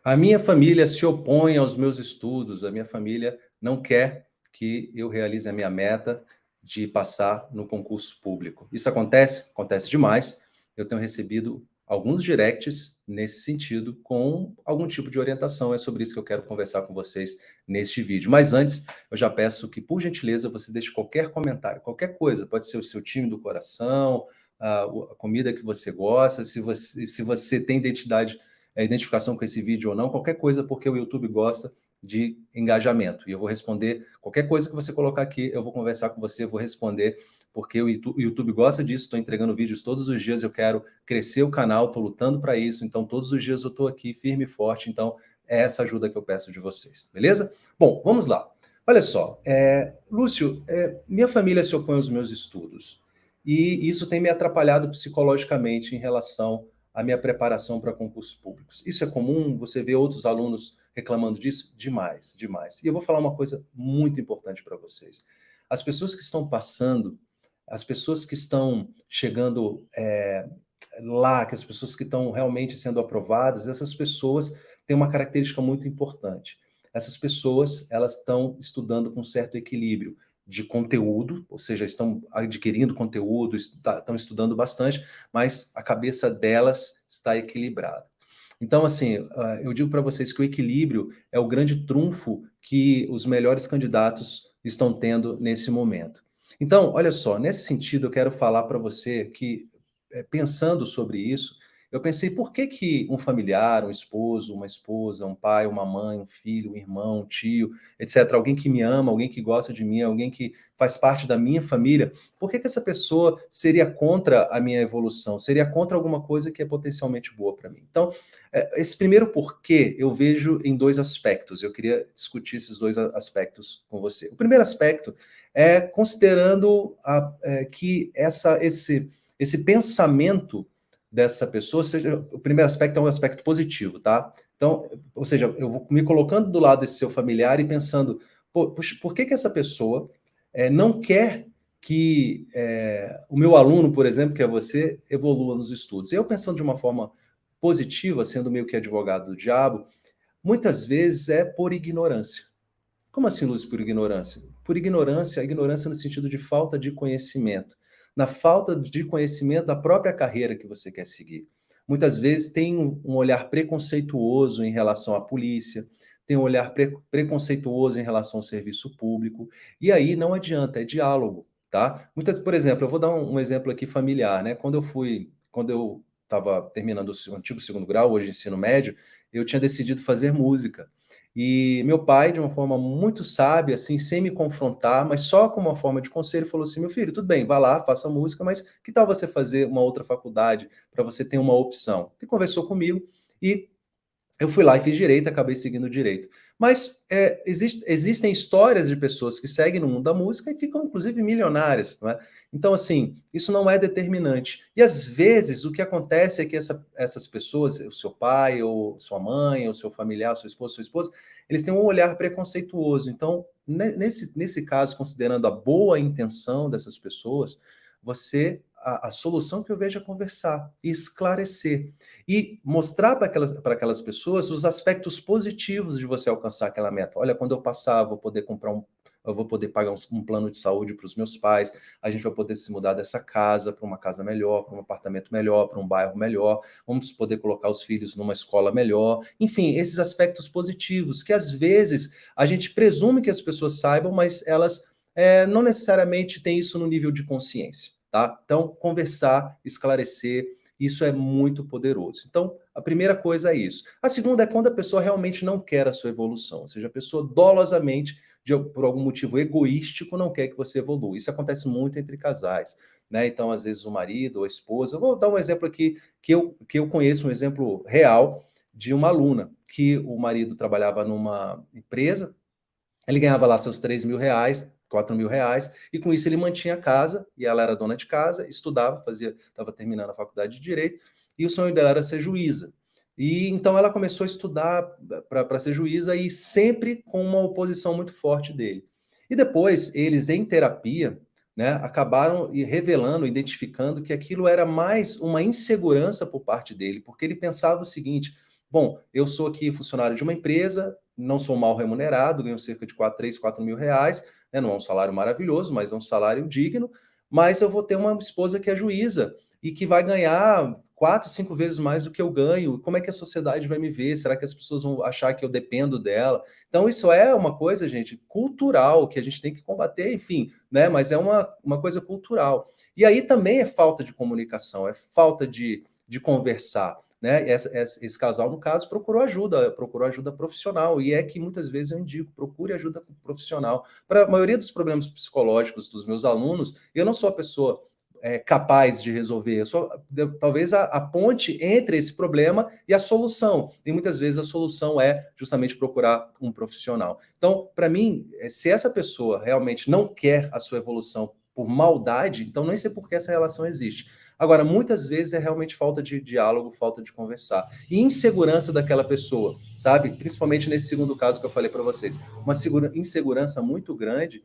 A minha família se opõe aos meus estudos, a minha família não quer que eu realize a minha meta de passar no concurso público. Isso acontece? Acontece demais. Eu tenho recebido alguns directs nesse sentido, com algum tipo de orientação. É sobre isso que eu quero conversar com vocês neste vídeo. Mas antes, eu já peço que, por gentileza, você deixe qualquer comentário, qualquer coisa. Pode ser o seu time do coração, a comida que você gosta, se você tem identificação com esse vídeo ou não, qualquer coisa, porque o YouTube gosta de engajamento. E eu vou responder qualquer coisa que você colocar aqui, eu vou conversar com você, eu vou responder, porque o YouTube gosta disso. Estou entregando vídeos todos os dias, eu quero crescer o canal, estou lutando para isso, então todos os dias eu estou aqui firme e forte, então é essa ajuda que eu peço de vocês, beleza? Bom, vamos lá. Olha só, Lúcio, minha família se opõe aos meus estudos, e isso tem me atrapalhado psicologicamente em relação à minha preparação para concursos públicos. Isso é comum? Você vê outros alunos reclamando disso? Demais, demais. E eu vou falar uma coisa muito importante para vocês. As pessoas que estão passando, as pessoas que estão chegando lá, que as pessoas que estão realmente sendo aprovadas, essas pessoas têm uma característica muito importante. Essas pessoas, elas estão estudando com certo equilíbrio de conteúdo, ou seja, estão adquirindo conteúdo, estão estudando bastante, mas a cabeça delas está equilibrada. Então, assim, eu digo para vocês que o equilíbrio é o grande trunfo que os melhores candidatos estão tendo nesse momento. Então, olha só, nesse sentido, eu quero falar para você que, pensando sobre isso, eu pensei, por que que um familiar, um esposo, uma esposa, um pai, uma mãe, um filho, um irmão, um tio, etc., alguém que me ama, alguém que gosta de mim, alguém que faz parte da minha família, por que que essa pessoa seria contra a minha evolução? Seria contra alguma coisa que é potencialmente boa para mim? Então, esse primeiro porquê eu vejo em dois aspectos. Eu queria discutir esses dois aspectos com você. O primeiro aspecto é considerando que esse pensamento dessa pessoa seja. O primeiro aspecto é um aspecto positivo, tá? Então, ou seja, eu vou me colocando do lado desse seu familiar e pensando, puxa, por que que essa pessoa não quer que o meu aluno, por exemplo, que é você, evolua nos estudos? Eu pensando de uma forma positiva, sendo meio que advogado do diabo, muitas vezes é por ignorância. Como assim, Lúcio, por ignorância? Por ignorância, a ignorância no sentido de falta de conhecimento. Na falta de conhecimento da própria carreira que você quer seguir. Muitas vezes tem um olhar preconceituoso em relação à polícia, tem um olhar preconceituoso em relação ao serviço público, e aí não adianta, é diálogo, tá? Por exemplo, eu vou dar um exemplo aqui familiar, né? Quando eu estava terminando o antigo segundo grau, hoje ensino médio, eu tinha decidido fazer música. E meu pai, de uma forma muito sábia, assim, sem me confrontar, mas só com uma forma de conselho, falou assim: meu filho, tudo bem, vá lá, faça música, mas que tal você fazer uma outra faculdade para você ter uma opção? E conversou comigo e eu fui lá e fiz direito, acabei seguindo direito. Mas existem histórias de pessoas que seguem no mundo da música e ficam, inclusive, milionárias, não é? Então, assim, isso não é determinante. E, às vezes, o que acontece é que essas pessoas, o seu pai, ou sua mãe, ou seu familiar, seu esposo, sua esposa, eles têm um olhar preconceituoso. Então, nesse caso, considerando a boa intenção dessas pessoas, a solução que eu vejo é conversar e esclarecer e mostrar para aquelas pessoas os aspectos positivos de você alcançar aquela meta. Olha, quando eu passar, eu vou poder pagar um plano de saúde para os meus pais, a gente vai poder se mudar dessa casa para uma casa melhor, para um apartamento melhor, para um bairro melhor, vamos poder colocar os filhos numa escola melhor. Enfim, esses aspectos positivos que às vezes a gente presume que as pessoas saibam, mas elas não necessariamente têm isso no nível de consciência, tá? Então, conversar, esclarecer, isso é muito poderoso. Então, a primeira coisa é isso. A segunda é quando a pessoa realmente não quer a sua evolução, ou seja, a pessoa dolosamente, por algum motivo egoístico, não quer que você evolua. Isso acontece muito entre casais, né? Então, às vezes, o marido ou a esposa. Eu vou dar um exemplo aqui que eu conheço, um exemplo real de uma aluna, que o marido trabalhava numa empresa, ele ganhava lá seus R$ 3.000, R$ 4.000, e com isso ele mantinha a casa, e ela era dona de casa, estudava, estava terminando a faculdade de Direito, e o sonho dela era ser juíza. E então ela começou a estudar para ser juíza, e sempre com uma oposição muito forte dele. E depois, eles em terapia, né, acabaram revelando, identificando que aquilo era mais uma insegurança por parte dele, porque ele pensava o seguinte: Bom, eu sou aqui funcionário de uma empresa, não sou mal remunerado, ganho cerca de 4 mil reais, né? Não é um salário maravilhoso, mas é um salário digno, mas eu vou ter uma esposa que é juíza e que vai ganhar 4, 5 vezes mais do que eu ganho. Como é que a sociedade vai me ver? Será que as pessoas vão achar que eu dependo dela? Então, isso é uma coisa, gente, cultural, que a gente tem que combater, enfim, né? Mas é uma coisa cultural. E aí também é falta de comunicação, é falta de conversar. Né? Esse casal, no caso, procurou ajuda profissional, e é que muitas vezes eu indico, procure ajuda profissional. Para a maioria dos problemas psicológicos dos meus alunos, eu não sou a pessoa capaz de resolver, eu sou talvez a ponte entre esse problema e a solução, e muitas vezes a solução é justamente procurar um profissional. Então, para mim, se essa pessoa realmente não quer a sua evolução por maldade, então nem sei por que essa relação existe. Agora, muitas vezes é realmente falta de diálogo, falta de conversar. E insegurança daquela pessoa, sabe? Principalmente nesse segundo caso que eu falei para vocês. Uma insegurança muito grande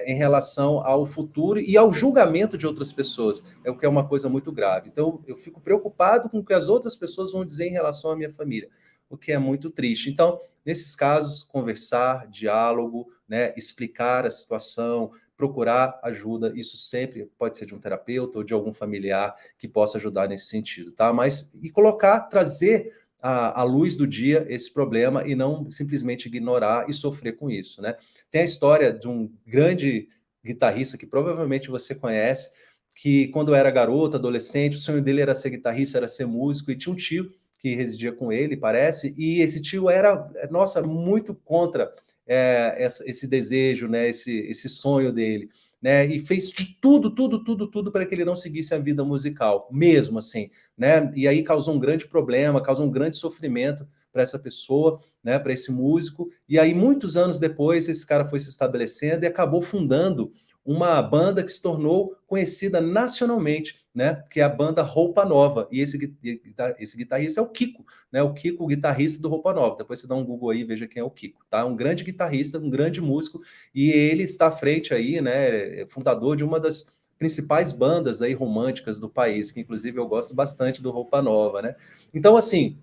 em relação ao futuro e ao julgamento de outras pessoas, é o que é uma coisa muito grave. Então, eu fico preocupado com o que as outras pessoas vão dizer em relação à minha família, o que é muito triste. Então, nesses casos, conversar, diálogo, né, explicar a situação, procurar ajuda, isso sempre pode ser de um terapeuta ou de algum familiar que possa ajudar nesse sentido, tá? Mas, e colocar, trazer à luz do dia esse problema e não simplesmente ignorar e sofrer com isso, né? Tem a história de um grande guitarrista que provavelmente você conhece, que quando era garoto, adolescente, o sonho dele era ser guitarrista, era ser músico, e tinha um tio que residia com ele, parece, e esse tio era, nossa, muito contra esse desejo, né, esse sonho dele, né, e fez de tudo para que ele não seguisse a vida musical, mesmo assim, né, e aí causou um grande problema, causou um grande sofrimento para essa pessoa, né, para esse músico, e aí muitos anos depois esse cara foi se estabelecendo e acabou fundando uma banda que se tornou conhecida nacionalmente, né, que é a banda Roupa Nova, e esse guitarrista é o Kiko, né, o Kiko, o guitarrista do Roupa Nova. Depois você dá um Google aí e veja quem é o Kiko, tá? Um grande guitarrista, um grande músico, e ele está à frente aí, né, fundador de uma das principais bandas aí românticas do país, que inclusive eu gosto bastante do Roupa Nova, né? Então, assim,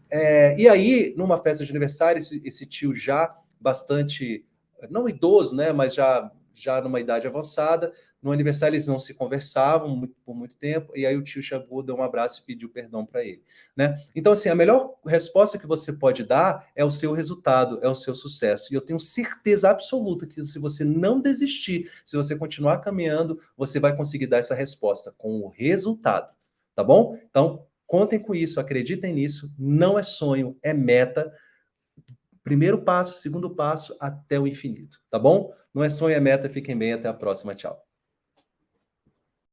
e aí, numa festa de aniversário, esse tio já bastante, não idoso, né, mas já numa idade avançada, no aniversário eles não se conversavam por muito tempo, e aí o tio chegou, deu um abraço e pediu perdão para ele, né? Então, assim, a melhor resposta que você pode dar é o seu resultado, é o seu sucesso. E eu tenho certeza absoluta que se você não desistir, se você continuar caminhando, você vai conseguir dar essa resposta com o resultado, tá bom? Então, contem com isso, acreditem nisso, não é sonho, é meta. Primeiro passo, segundo passo, até o infinito, tá bom? Não é sonho, é meta. Fiquem bem, até a próxima. Tchau.